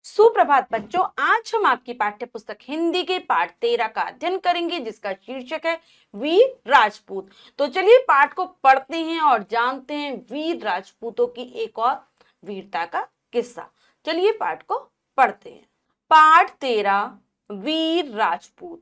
सुप्रभात बच्चों, आज हम आपकी पाठ्य पुस्तक हिंदी के पाठ 13 का अध्ययन करेंगे जिसका शीर्षक है वीर राजपूत। तो चलिए पाठ को पढ़ते हैं और जानते हैं वीर राजपूतों की एक और वीरता का किस्सा। चलिए पाठ को पढ़ते हैं। पाठ 13 वीर राजपूत।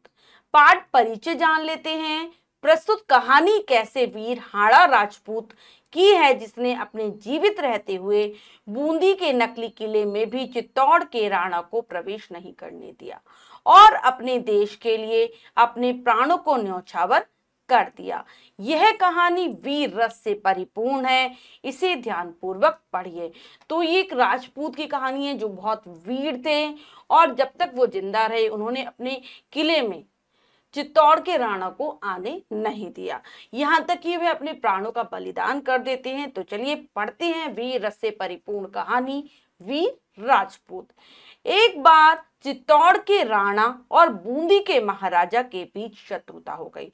पाठ परिचय जान लेते हैं। प्रस्तुत कहानी कैसे वीर हाड़ा राजपूत की है जिसने अपने जीवित रहते हुए बूंदी के नकली किले में भी चित्तौड़ के राणा को प्रवेश नहीं करने दिया और अपने देश के लिए अपने प्राणों को न्यौछावर कर दिया। यह कहानी वीर रस से परिपूर्ण है, इसे ध्यानपूर्वक पढ़िए। तो ये एक राजपूत की कहानी है जो बहुत वीर थे और जब तक वो जिंदा रहे उन्होंने अपने किले में चित्तौड़ के राणा को आने नहीं दिया, यहाँ तक कि वे अपने प्राणों का बलिदान कर देते हैं। तो चलिए पढ़ते हैं वीर रस से परिपूर्ण कहानी वीर राजपूत। एक बार चित्तौड़ के राणा और बूंदी के महाराजा के बीच शत्रुता हो गई।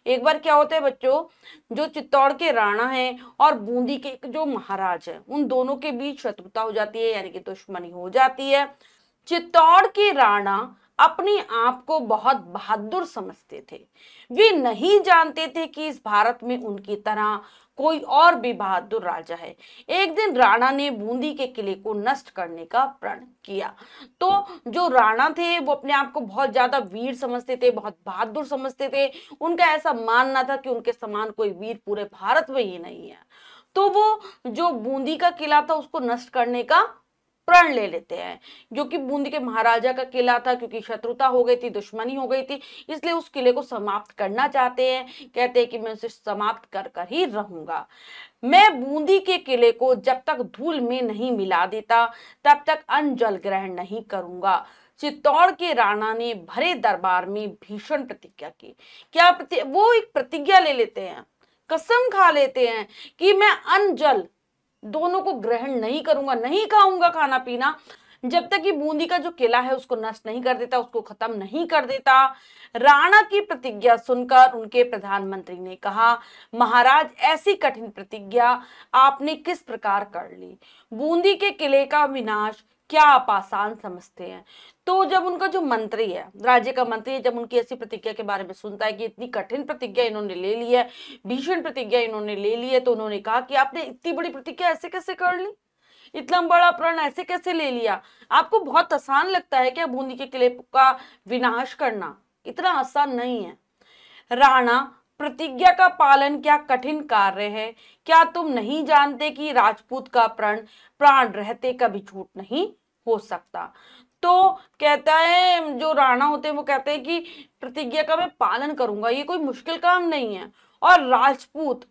एक बार क्या होता है बच्चों, जो चित्तौड़ के राणा है और बूंदी के जो महाराज है उन दोनों के बीच शत्रुता हो जाती है, यानी कि दुश्मनी हो जाती है। चित्तौड़ के राणा अपने आप को बहुत बहादुर समझते थे। वे नहीं जानते थे कि इस भारत में उनकी तरह कोई और भी बहादुर राजा है। एक दिन राणा ने बूंदी के किले को नष्ट करने का प्रण किया। तो जो राणा थे वो अपने आप को बहुत ज्यादा वीर समझते थे, बहुत बहादुर समझते थे। उनका ऐसा मानना था कि उनके समान कोई वीर पूरे भारत में ही नहीं है। तो वो जो बूंदी का किला था उसको नष्ट करने का प्रण ले लेते हैं, जो कि बूंदी के महाराजा का किला था। क्योंकि शत्रुता हो गई थी, दुश्मनी हो गई थी, इसलिए उस किले को समाप्त करना चाहते हैं। कहते हैं कि मैं उसे समाप्त कर कर ही रहूंगा। मैं बूंदी के किले को जब तक धूल में नहीं मिला देता तब तक अन्न जल ग्रहण नहीं करूंगा। चित्तौड़ के राणा ने भरे दरबार में भीषण प्रतिज्ञा की। वो एक प्रतिज्ञा ले लेते हैं, कसम खा लेते हैं कि मैं अन्न जल दोनों को ग्रहण नहीं करूंगा, नहीं खाऊंगा खाना पीना जब तक कि बूंदी का जो किला है उसको नष्ट नहीं कर देता, उसको खत्म नहीं कर देता। राणा की प्रतिज्ञा सुनकर उनके प्रधानमंत्री ने कहा, महाराज ऐसी कठिन प्रतिज्ञा आपने किस प्रकार कर ली? बूंदी के किले का विनाश क्या आप आसान समझते हैं? तो जब उनका जो मंत्री है, राज्य का मंत्री है, जब उनकी ऐसी प्रतिज्ञा के बारे में सुनता है कि इतनी कठिन प्रतिज्ञा इन्होंने ले ली है, भीषण प्रतिज्ञा इन्होंने ले ली है, तो उन्होंने कहा कि आपने इतनी बड़ी प्रतिज्ञा ऐसे कैसे कर ली? इतना बड़ा प्रण ऐसे कैसे ले लिया? आपको बहुत आसान लगता है क्या बूंदी के किले का विनाश करना? इतना आसान नहीं है। राणा, प्रतिज्ञा का पालन क्या कठिन कार्य है? क्या तुम नहीं जानते कि राजपूत का प्राण रहते कभी झूठ नहीं हो सकता? तो कहता है, जो राणा होते हैं वो कहते हैं कि प्रतिज्ञा का मैं पालन करूंगा, ये कोई मुश्किल काम नहीं है। और राजपूत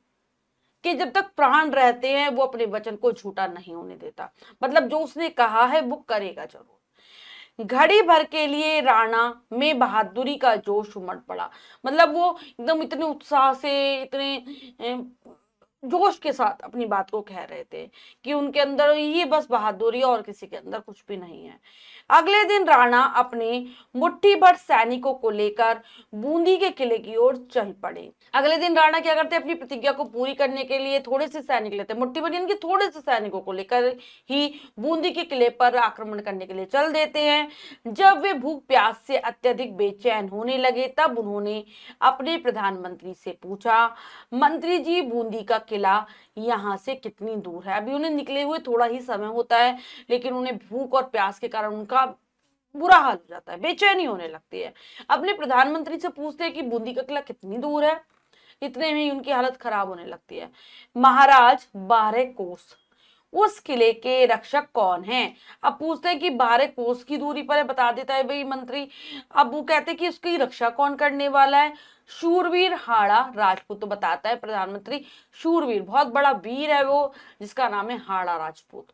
कि जब तक प्राण रहते हैं वो अपने वचन को झूठा नहीं होने देता, मतलब जो उसने कहा है वो करेगा जरूर। घड़ी भर के लिए राणा में बहादुरी का जोश उमड़ पड़ा, मतलब वो एकदम इतने उत्साह से, इतने जोश के साथ अपनी बात को कह रहे थे कि उनके अंदर ये बस बहादुरी और किसी के अंदर कुछ भी नहीं है। अगले दिन राणा अपने मुट्ठी भर सैनिकों को लेकर बूंदी के किले की ओर चल पड़े। अगले दिन राणा क्या करते, अपनी प्रतिज्ञा को पूरी करने के लिए थोड़े से सैनिक लेते, मुट्ठी भर यानी कि थोड़े से सैनिकों को लेकर ही बूंदी के किले पर आक्रमण करने के लिए चल देते हैं। जब वे भूख प्यास से अत्यधिक बेचैन होने लगे तब उन्होंने अपने प्रधानमंत्री से पूछा, मंत्री जी बूंदी का किला यहाँ से कितनी दूर है? अभी उन्हें निकले हुए थोड़ा ही समय होता है, लेकिन उन्हें भूख और प्यास के कारण उनका बुरा हाल हो जाता है, बेचैनी होने लगती है। अपने प्रधानमंत्री से पूछते हैं कि बूंदी का किला कितनी दूर है। इतने में उनकी हालत खराब होने लगती है। महाराज 12 कोस। उस किले के रक्षक कौन हैं? अब पूछते हैं कि 12 कोस की दूरी पर है, बता देता है भाई मंत्री। अब वो कहते हैं कि उसकी रक्षा कौन करने वाला है? शूरवीर हाड़ा राजपूत। तो बताता है प्रधानमंत्री, शूरवीर बहुत बड़ा वीर है वो, जिसका नाम है हाड़ा राजपूत।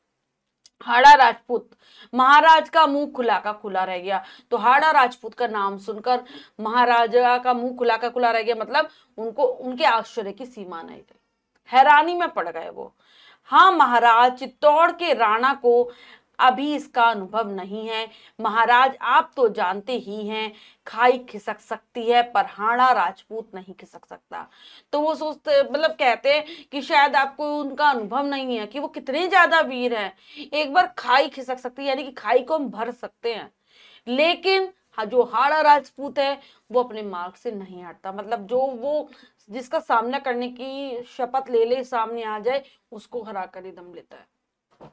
हाड़ा राजपूत। महाराज का मुंह खुला का खुला रह गया। तो हाड़ा राजपूत का नाम सुनकर महाराजा का मुंह खुला का खुला रह गया, मतलब उनको उनके आश्चर्य की सीमा नहीं थी, हैरानी में पड़ गए वो। हाँ महाराज, चित्तौड़ के राणा को अभी इसका अनुभव नहीं है। महाराज आप तो जानते ही हैं, खाई खिसक सकती है पर हाड़ा राजपूत नहीं खिसक सकता। तो वो सोचते, मतलब कहते हैं कि शायद आपको उनका अनुभव नहीं है कि वो कितने ज्यादा वीर हैं। एक बार खाई खिसक सकती है, यानी कि खाई को हम भर सकते हैं, लेकिन हाँ, जो हाड़ा राजपूत है वो अपने मार्ग से नहीं हटता। मतलब जो वो जिसका सामना करने की शपथ ले ले, सामने आ जाए, उसको हरा कर ही दम लेता है।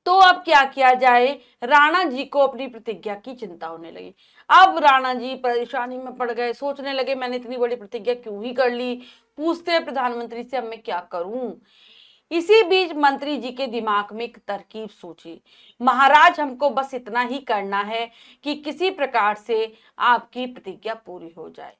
तो अब क्या किया जाए, राणा जी को अपनी प्रतिज्ञा की चिंता होने लगी। अब राणा जी परेशानी में पड़ गए, सोचने लगे मैंने इतनी बड़ी प्रतिज्ञा क्यों ही कर ली। पूछते हैं प्रधानमंत्री से अब मैं क्या करूं। इसी बीच मंत्री जी के दिमाग में एक तरकीब सूझी। महाराज हमको बस इतना ही करना है कि किसी प्रकार से आपकी प्रतिज्ञा पूरी हो जाए।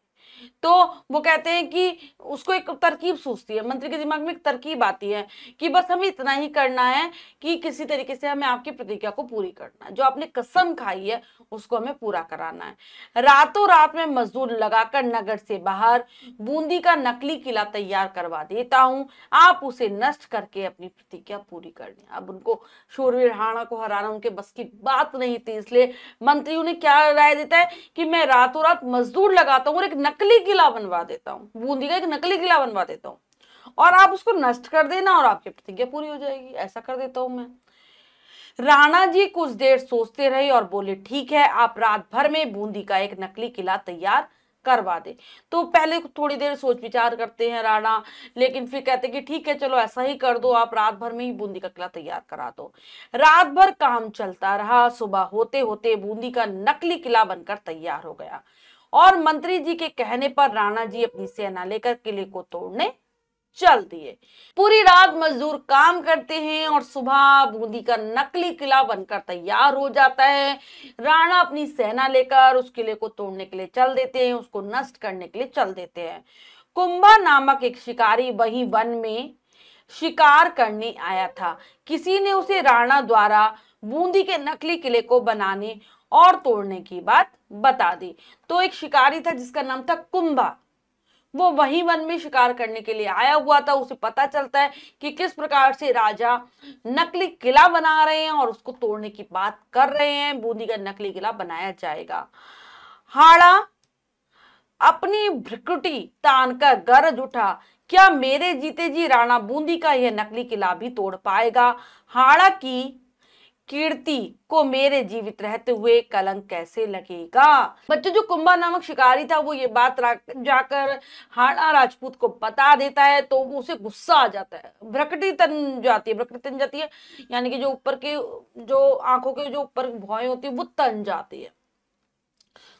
तो वो कहते हैं कि उसको एक तरकीब सूझती है, मंत्री के दिमाग में एक तरकीब आती है कि बस हमें इतना ही करना है कि किसी तरीके से हमें आपकी प्रतिज्ञा को पूरी करना है, जो आपने कसम खाई है उसको हमें पूरा कराना है। रातों रात में मजदूर लगाकर नगर से बाहर बूंदी का नकली किला तैयार करवा देता हूं, आप उसे नष्ट करके अपनी प्रतिज्ञा पूरी कर लें। अब उनको शूरवीर हाड़ा को हराना उनके बस की बात नहीं थी, इसलिए मंत्री उन्हें क्या राय देता है कि मैं रातों रात मजदूर लगाता हूँ और एक नकली किला बनवा देता हूँ, बूंदी का एक नकली किला बनवा देता हूँ, और आप उसको नष्ट कर देना और आपकी प्रतिज्ञा पूरी हो जाएगी, ऐसा कर देता हूं मैं। राणा जी कुछ देर सोचते रहे और बोले ठीक है, आप रात भर में बूंदी का एक नकली किला तैयार करवा दे। तो पहले थोड़ी देर सोच विचार करते हैं राणा, लेकिन फिर कहते कि ठीक है चलो ऐसा ही कर दो, आप रात भर में ही बूंदी का किला तैयार करा दो। रात भर काम चलता रहा, सुबह होते होते बूंदी का नकली किला बनकर तैयार हो गया और मंत्री जी के कहने पर राणा जी अपनी सेना लेकर किले को तोड़ने चल दिए। पूरी रात मजदूर काम करते हैं और सुबह बूंदी का नकली किला बनकर तैयार हो जाता है। राणा अपनी सेना लेकर उस किले को तोड़ने के लिए चल देते हैं, उसको नष्ट करने के लिए चल देते हैं। कुंभा नामक एक शिकारी वहीं वन में शिकार करने आया था। किसी ने उसे राणा द्वारा बूंदी के नकली किले को बनाने और तोड़ने की बात बता दी। तो एक शिकारी था जिसका नाम था कुंभा, वो वही वन में शिकार करने के लिए आया हुआ था। उसे पता चलता है कि किस प्रकार से राजा नकली किला बना रहे हैं और उसको तोड़ने की बात कर रहे हैं, बूंदी का नकली किला बनाया जाएगा। हाड़ा अपनी भ्रुकुटी तानकर गरज उठा, क्या मेरे जीते जी राणा बूंदी का यह नकली किला भी तोड़ पाएगा? हाड़ा की कीर्ति को मेरे जीवित रहते हुए कलंक कैसे लगेगा? बच्चों, जो कुंभा नामक शिकारी था वो ये बात जाकर हाड़ा राजपूत को बता देता है, तो उसे गुस्सा आ जाता है, भ्रकटी तन जाती है, यानी कि जो ऊपर के जो आंखों के जो ऊपर भौएं होती है वो तन जाती है।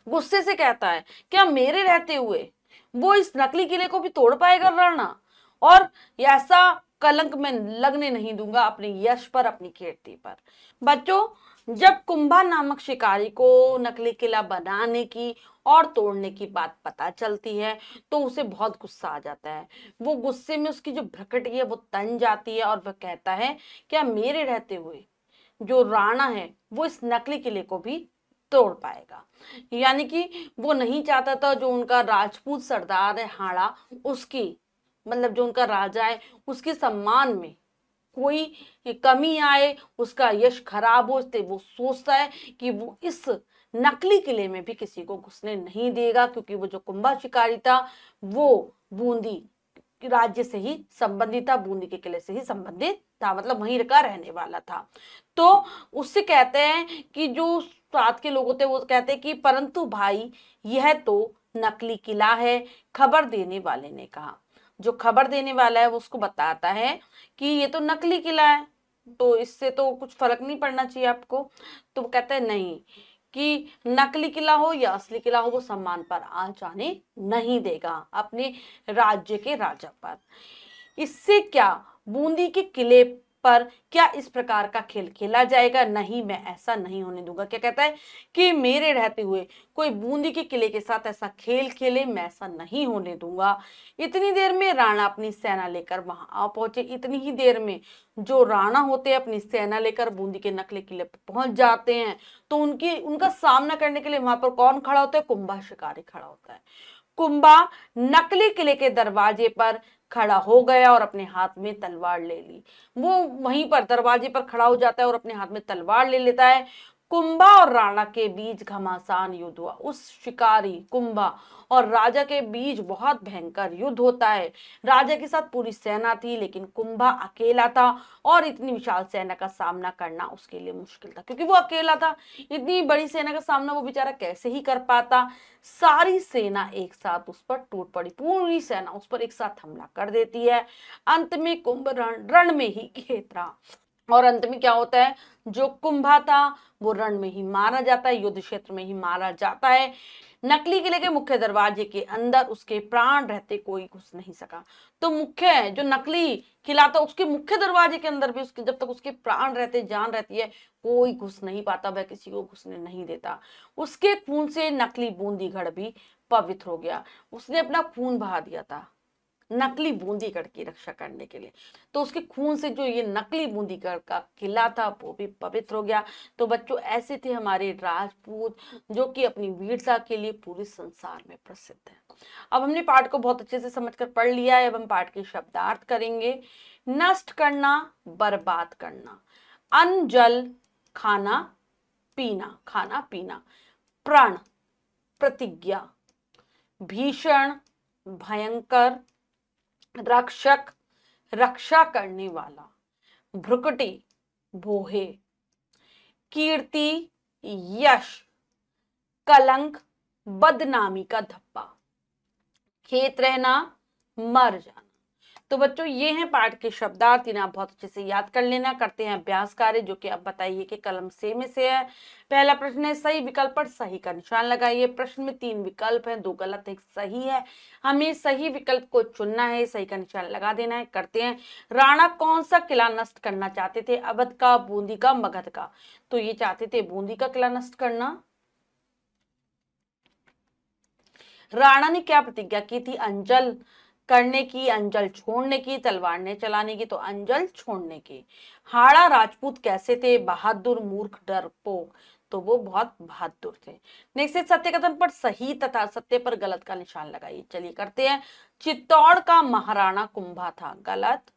गुस्से से कहता है क्या मेरे रहते हुए वो इस नकली किले को भी तोड़ पाएगा राणा? और ऐसा कलंक मैं लगने नहीं दूंगा अपने यश पर, अपनी कीर्ति पर। बच्चों, जब कुंभा नामक शिकारी को नकली किला बनाने की और तोड़ने की बात पता चलती है तो उसे बहुत गुस्सा आ जाता है। वो गुस्से में उसकी जो भ्रकटी है वो तन जाती है और वह कहता है क्या मेरे रहते हुए जो राणा है वो इस नकली किले को भी तोड़ पाएगा? यानी कि वो नहीं चाहता था जो उनका राजपूत सरदार है हाड़ा, उसकी मतलब जो उनका राजा है उसके सम्मान में कोई कमी आए, उसका यश खराब हो, इसलिए वो सोचता है कि वो इस नकली किले में भी किसी को घुसने नहीं देगा, क्योंकि वो जो कुंभा शिकारी था वो बूंदी राज्य से ही संबंधित था, बूंदी के किले से ही संबंधित था, मतलब वहीं का रहने वाला था। तो उससे कहते हैं कि जो साथ के लोग होते हैं वो कहते हैं कि परंतु भाई यह तो नकली किला है, खबर देने वाले ने कहा। जो खबर देने वाला है वो उसको बताता है कि ये तो नकली किला है, तो इससे तो कुछ फर्क नहीं पड़ना चाहिए आपको। तो वो कहता है नहीं, कि नकली किला हो या असली किला हो वो सम्मान पर आ जाने नहीं देगा अपने राज्य के राजा पर। इससे क्या बूंदी के किले पर क्या इस प्रकार का खेल खेला जाएगा? नहीं, मैं ऐसा नहीं होने दूंगा। क्या कहता है कि मेरे रहते हुए कोई बूंदी के किले के साथ ऐसा खेल खेले, मैं ऐसा नहीं होने दूंगा। इतनी देर में राणा अपनी सेना लेकर वहां आ पहुंचे। इतनी ही देर में जो राणा होते हैं अपनी सेना लेकर बूंदी के नकली किले पर पहुंच जाते हैं। तो उनका सामना करने के लिए वहां पर कौन खड़ा होता है? कुंभा शिकारी खड़ा होता है। कुंभा नकली किले के दरवाजे पर खड़ा हो गया और अपने हाथ में तलवार ले ली। वो वहीं पर दरवाजे पर खड़ा हो जाता है और अपने हाथ में तलवार ले लेता है। कुंभा और राणा के बीच घमासान युद्ध हुआ। उस शिकारी कुंभा और राजा के बीच बहुत भयंकर युद्ध होता है। राजा के साथ पूरी सेना थी, लेकिन कुंभा अकेला था और इतनी विशाल सेना का सामना करना उसके लिए मुश्किल था, क्योंकि वो अकेला था। इतनी बड़ी सेना का सामना वो बेचारा कैसे ही कर पाता। सारी सेना एक साथ उस पर टूट पड़ी, पूरी सेना उस पर एक साथ हमला कर देती है। अंत में कुंभ रण में ही घेत रहा और अंत में क्या होता है, जो कुंभा था वो रण में ही मारा जाता है, युद्ध क्षेत्र में ही मारा जाता है। नकली किले के मुख्य दरवाजे के अंदर उसके प्राण रहते कोई घुस नहीं सका। तो मुख्य जो नकली किला था उसके मुख्य दरवाजे के अंदर भी उसके जब तक उसके प्राण रहते, जान रहती है, कोई घुस नहीं पाता, वह किसी को घुसने नहीं देता। उसके खून से नकली बूंदीगढ़ भी पवित्र हो गया। उसने अपना खून बहा दिया था नकली बूंदीगढ़ की रक्षा करने के लिए, तो उसके खून से जो ये नकली बूंदीगढ़ का किला था वो भी पवित्र हो गया। तो बच्चों, ऐसे थे हमारे राजपूत जो कि अपनी वीरता के लिए पूरे संसार में प्रसिद्ध है। अब हमने पाठ को बहुत अच्छे से समझकर पढ़ लिया है। अब हम पाठ के शब्दार्थ करेंगे। नष्ट करना, बर्बाद करना। अन्न, जल, खाना पीना, खाना पीना। प्रण, प्रतिज्ञा। भीषण, भयंकर। रक्षक, रक्षा करने वाला। भ्रुकुटी, भोहे। कीर्ति, यश। कलंक, बदनामी का धब्बा। खेत रहना, मर जाना। तो बच्चों, ये हैं पाठ के शब्दार्थ, इन्हें आप बहुत अच्छे से याद कर लेना। करते हैं अभ्यास कार्य, जो कि आप बताइए कि कलम से में से है। पहला प्रश्न है, सही विकल्प पर सही का निशान लगाइए। प्रश्न में 3 विकल्प हैं, 2 गलत, 1 सही है। हमें सही विकल्प को चुनना है, सही का निशान लगा देना है। करते हैं, राणा कौन सा किला नष्ट करना चाहते थे? अवध का, बूंदी का, मगध का? तो ये चाहते थे बूंदी का किला नष्ट करना। राणा ने क्या प्रतिज्ञा की थी? अंजल करने की, अंजल छोड़ने की, तलवार ने चलाने की, तो अंजल छोड़ने की। हाड़ा राजपूत कैसे थे? बहादुर, मूर्ख, डरपोक, तो वो बहुत बहादुर थे। नेक्स्ट है, सत्य कथन पर सही तथा सत्य पर गलत का निशान लगाइए। चलिए करते हैं। चित्तौड़ का महाराणा कुंभा था, गलत।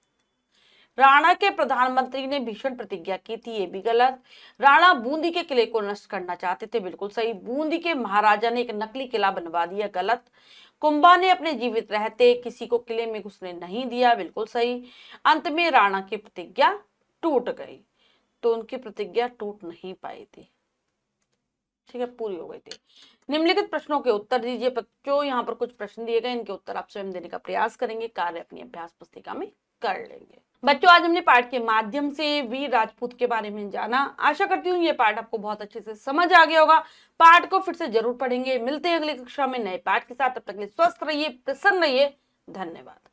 राणा के प्रधानमंत्री ने भीषण प्रतिज्ञा की थी, ये भी गलत। राणा बूंदी के किले को नष्ट करना चाहते थे, बिल्कुल सही। बूंदी के महाराजा ने एक नकली किला बनवा दिया, गलत। कुंभा ने अपने जीवित रहते किसी को किले में घुसने नहीं दिया, बिल्कुल सही। अंत में राणा की प्रतिज्ञा टूट गई, तो उनकी प्रतिज्ञा टूट नहीं पाई थी, ठीक है, पूरी हो गई थी। निम्नलिखित प्रश्नों के उत्तर दीजिए। बच्चों, यहाँ पर कुछ प्रश्न दिए गए, इनके उत्तर आप स्वयं देने का प्रयास करेंगे, कार्य अपनी अभ्यास पुस्तिका में कर लेंगे। बच्चों, आज हमने पाठ के माध्यम से वीर राजपूत के बारे में जाना। आशा करती हूँ ये पाठ आपको बहुत अच्छे से समझ आ गया होगा। पाठ को फिर से जरूर पढ़ेंगे। मिलते हैं अगली कक्षा में नए पाठ के साथ। तब तक के लिए स्वस्थ रहिए, प्रसन्न रहिए। धन्यवाद।